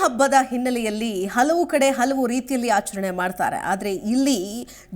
ಹಬ್ಬದ ಹಿನ್ನೆಲೆಯಲ್ಲಿ ಹಲವು ಕಡೆ ಹಲವು ರೀತಿಯಲ್ಲಿ ಆಚರಣೆ ಮಾಡ್ತಾರೆ. ಆದರೆ ಇಲ್ಲಿ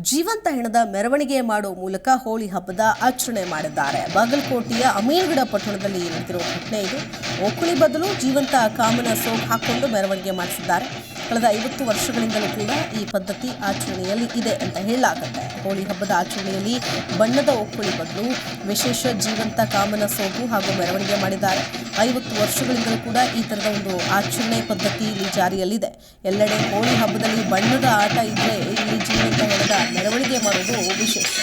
ಜೀವಂತ ಹೆಣದ ಮೆರವಣಿಗೆ ಮಾಡುವ ಮೂಲಕ ಹೋಳಿ ಹಬ್ಬದ ಆಚರಣೆ ಮಾಡಿದ್ದಾರೆ. ಬಾಗಲಕೋಟೆಯ ಅಮೀನ್ಗಢ ಪಟ್ಟಣದಲ್ಲಿ ನಡೆದಿರುವ ಘಟನೆ ಇದು. ಓಕುಳಿ ಬದಲು ಜೀವಂತ ಕಾಮನ ಸೋಗ್ ಹಾಕೊಂಡು ಮೆರವಣಿಗೆ ಮಾಡಿಸಿದ್ದಾರೆ. ಕಳೆದ 50 ವರ್ಷಗಳಿಂದಲೂ ಕೂಡ ಈ ಪದ್ಧತಿ ಆಚರಣೆಯಲ್ಲಿ ಇದೆ ಅಂತ ಹೇಳಲಾಗುತ್ತೆ. ಹೋಳಿ ಹಬ್ಬದ ಆಚರಣೆಯಲ್ಲಿ ಬಣ್ಣದ ಓಕುಳಿ ಬದಲು ವಿಶೇಷ ಜೀವಂತ ಕಾಮನ ಸೋಗು ಹಾಗೂ ಮೆರವಣಿಗೆ ಮಾಡಿದ್ದಾರೆ. 50 ವರ್ಷಗಳಿಂದಲೂ ಕೂಡ ಈ ತರದ ಒಂದು ಆಚರಣೆ ಪದ್ಧತಿ ಇಲ್ಲಿ ಜಾರಿಯಲ್ಲಿದೆ. ಎಲ್ಲೆಡೆ ಹೋಳಿ ಹಬ್ಬದಲ್ಲಿ ಬಣ್ಣದ ಆಟ ಇದ್ರೆ ಇಲ್ಲಿ ಜೀವಂತ ಹೆಣದ ಮೆರವಣಿಗೆ ಮಾಡೋದು ವಿಶೇಷ.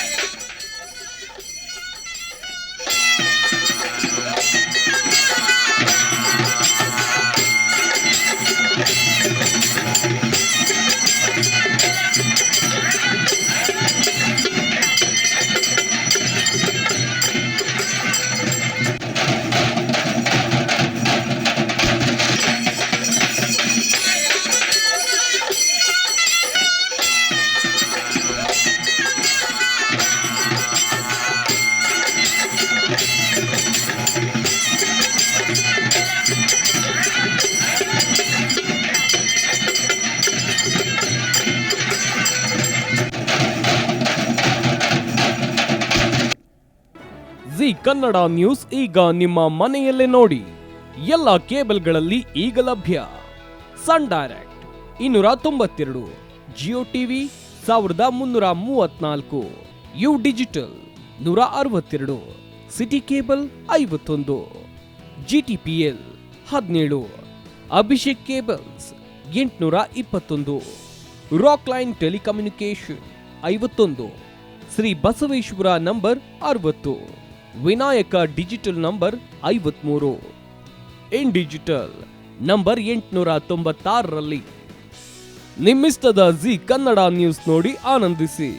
ಜಿ ಕನ್ನಡ ನ್ಯೂಸ್ ಈಗ ನಿಮ್ಮ ಮನೆಯಲ್ಲೇ ನೋಡಿ. ಎಲ್ಲ ಕೇಬಲ್ಗಳಲ್ಲಿ ಈಗ ಲಭ್ಯ. Sun Direct 292, Jio TV 1334, U digital 162, city cable 51, GTPL 17, Abhishek cables 821, rock line telecommunication 51, Shri Basaveshwara number 60, Vinayaka digital number 53, in digital number 896ರಲ್ಲಿ. ನಿಮ್ಮಿಷ್ಟದ ಜಿ ಕನ್ನಡ ನ್ಯೂಸ್ ನೋಡಿ ಆನಂದಿಸಿ.